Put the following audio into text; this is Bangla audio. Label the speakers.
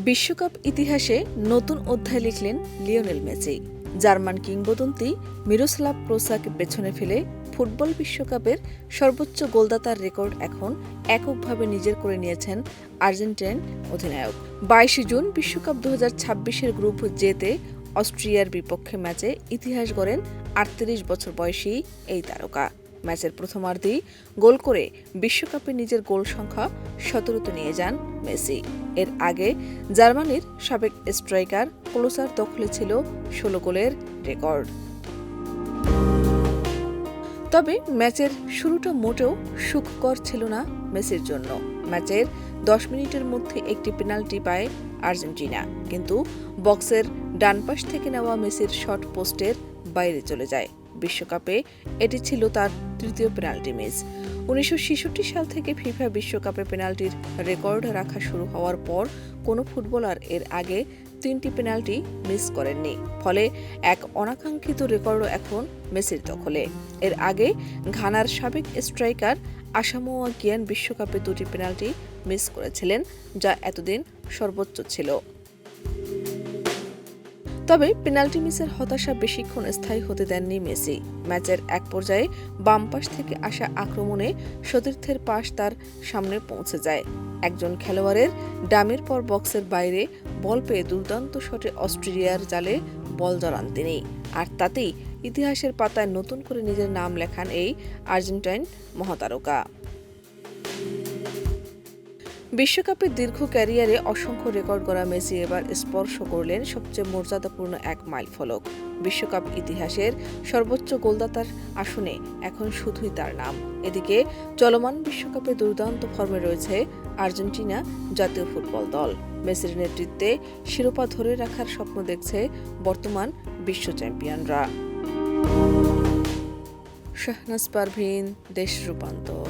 Speaker 1: বিশ্বকাপ ইতিহাসে নতুন অধ্যায় লিখলেন লিওনেল মেসি। জার্মান কিংবদন্তি মিরোস্লাভ ক্লোসাকে পেছনে ফেলে ফুটবল বিশ্বকাপের সর্বোচ্চ গোলদাতার রেকর্ড এখন এককভাবে নিজের করে নিয়েছেন আর্জেন্টাইন অধিনায়ক। ২২ জুন বিশ্বকাপ ২০২৬-এর গ্রুপ জেতে অস্ট্রিয়ার বিপক্ষে ম্যাচে ইতিহাস গড়েন ৩৮ বছর বয়সী এই তারকা। ম্যাচের প্রথমার্ধেই গোল করে বিশ্বকাপে নিজের গোল সংখ্যা ১৭তে নিয়ে যান মেসি। এর আগে জার্মানির সাবেক স্ট্রাইকার ক্লোসার দখলে ছিল ১৬ গোলের রেকর্ড। তবে ম্যাচের শুরুটা মোটেও সুখকর ছিল না মেসির জন্য। ম্যাচের ১০ মিনিটের মধ্যে একটি পেনাল্টি পায় আর্জেন্টিনা, কিন্তু বক্সের ডান পাশ থেকে নেওয়া মেসির শট পোস্টের বাইরে চলে যায়। বিশ্বকাপে এটি ছিল তার তৃতীয় পেনাল্টি মিস। ১৯৬৬ সাল থেকে ফিফা বিশ্বকাপে পেনাল্টির রেকর্ড রাখা শুরু হওয়ার পর কোনো ফুটবলার এর আগে ৩টি পেনাল্টি মিস করেননি। ফলে এক অনাকাঙ্ক্ষিত রেকর্ডও এখন মেসির দখলে। এর আগে ঘানার সাবেক স্ট্রাইকার আসামোয়া গিয়ান বিশ্বকাপে ২টি পেনাল্টি মিস করেছিলেন, যা এতদিন সর্বোচ্চ ছিল। তবে পেনাল্টি মিসের হতাশা বেশিক্ষণ স্থায়ী হতে দেননি মেসি। ম্যাচের এক পর্যায়ে বাম পাশ থেকে আসা আক্রমণে সতীর্থের পাস তার সামনে পৌঁছে যায়। একজন খেলোয়াড়ের ডামের পর বক্সের বাইরে বল পেয়ে দুর্দান্ত শটে অস্ট্রেলিয়ার জালে বল জড়ান তিনি। আর তাতেই ইতিহাসের পাতায় নতুন করে নিজের নাম লেখান এই আর্জেন্টাইন মহাতারকা। বিশ্বকাপের দীর্ঘ ক্যারিয়ারে অসংখ্য রেকর্ড গড়া মেসি এবার স্পর্শ করলেন সবচেয়ে মর্যাদাপূর্ণ এক মাইলফলক। বিশ্বকাপ ইতিহাসের সর্বোচ্চ গোলদাতার আসনে এখন শুধুই তার নাম। এদিকে চলমান বিশ্বকাপে দুর্দান্ত ফর্মে রয়েছে আর্জেন্টিনা জাতীয় ফুটবল দল। মেসির নেতৃত্বে শিরোপা ধরে রাখার স্বপ্ন দেখছে বর্তমান বিশ্ব চ্যাম্পিয়নরা। শাহনাজ পারভীন, দেশ রূপান্তর।